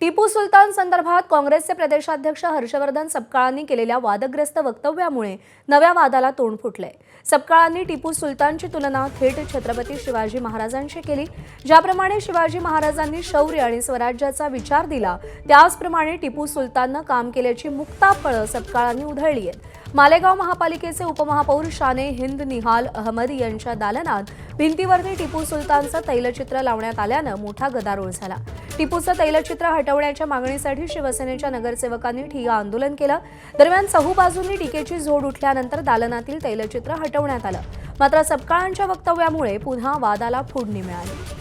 टिपू सुलतान संदर्भात काँग्रेसचे प्रदेशाध्यक्ष हर्षवर्धन सपकाळांनी केलेल्या वादग्रस्त वक्तव्यामुळे नव्या वादाला तोंड फुटले। सपकाळांनी टिपू सुलतानची तुलना थेट छत्रपती शिवाजी महाराजांशी केली। ज्याप्रमाणे शिवाजी महाराजांनी शौर्य आणि स्वराज्याचा विचार दिला, त्याचप्रमाणे टिपू सुलतानने काम केल्याची मुक्ताफळं सपकाळांनी उधळली आहेत। मालेगाव महापालिकेचे उपमहापौर शाने हिंद निहाल अहमद यांच्या दालनात भिंतीवरती टिपू सुलतानचं तैलचित्र लावण्यात आल्यानं मोठा गदारोळ झाला। टिपूचं तैलचित्र हटवण्याच्या मागणीसाठी शिवसेनेच्या नगरसेवकांनी ठिय्या आंदोलन केलं। दरम्यान चहूबाजूंनी टीकेची झोड उठल्यानंतर दालनातील तैलचित्र हटवण्यात आलं। मात्र सपकाळांच्या वक्तव्यामुळे पुन्हा वादाला फोडणी मिळाली।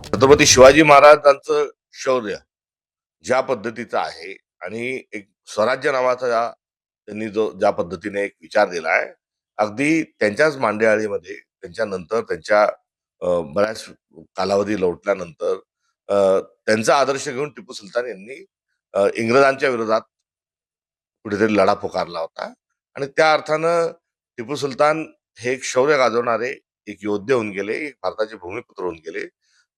छत्रपती शिवाजी महाराजांचं शौर्य ज्या पद्धतीचं आहे आणि एक स्वराज्य नावाचा त्यांनी ज्या पद्धतीने एक विचार दिला आहे, अगदी त्यांच्याच मांडेआळीमध्ये त्यांच्यानंतर त्यांच्या बऱ्याच कालावधी लोटल्यानंतर त्यांचा आदर्श घेऊन टिपू सुलतान यांनी इंग्रजांच्या विरोधात कुठेतरी लढा पुकारला होता आणि त्या अर्थानं टिपू सुलतान हे एक शौर्य गाजवणारे एक योद्धे होऊन गेले, एक भारताचे भूमिपुत्र होऊन गेले।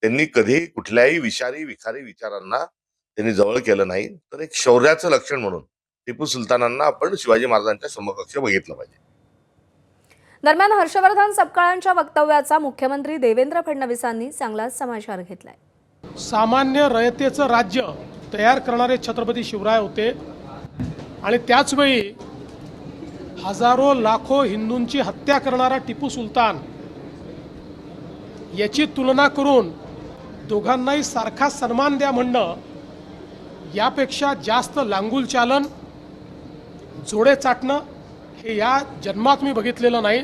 त्यांनी कधी कुठल्याही विखारी विचारांना त्यांनी जवळ केलं नाही। तर एक शौर्याचं लक्षण म्हणून टिपू सुलतानांना आपण शिवाजी महाराजांच्या समकक्ष बघितलं पाहिजे। दरम्यान हर्षवर्धन सपकाळांच्या वक्तव्याचा मुख्यमंत्री देवेंद्र फडणवीसांनी चांगलाच समाचार घेतलाय। सामान्य रयतेचं राज्य तयार करणारे छत्रपती शिवराय होते आणि त्याच वेळी हजारो लाखो हिंदूंची हत्या करणारा टिपू सुलतान याची तुलना करून दोघांनाही सारखा सन्मान द्या म्हणणं यापेक्षा जास्त लांगुल चालन, जोडे चाटणं हे या जन्मात मी बघितलेलं नाही।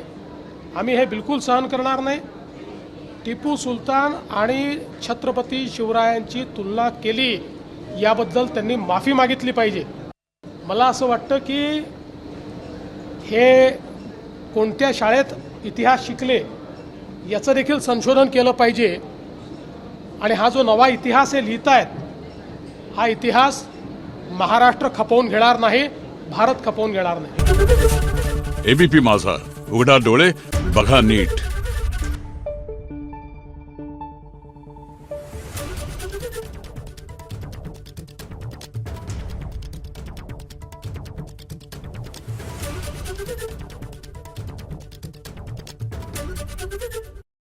आम्ही हे बिलकुल सहन करणार नाही। टिपू सुलतान आणि छत्रपती शिवरायांची तुलना केली याबद्दल त्यांनी माफी मागितली पाहिजे। मला असं वाटतं की हे कोणत्या शाळेत इतिहास शिकले याचं देखील संशोधन केलं पाहिजे आणि हा जो नवा इतिहास हे लिहितायत, हा इतिहास महाराष्ट्र खपवून घेणार नाही, भारत खपवून घेणार नाही। एबीपी माझा, उघडा डोळे बघा नीट।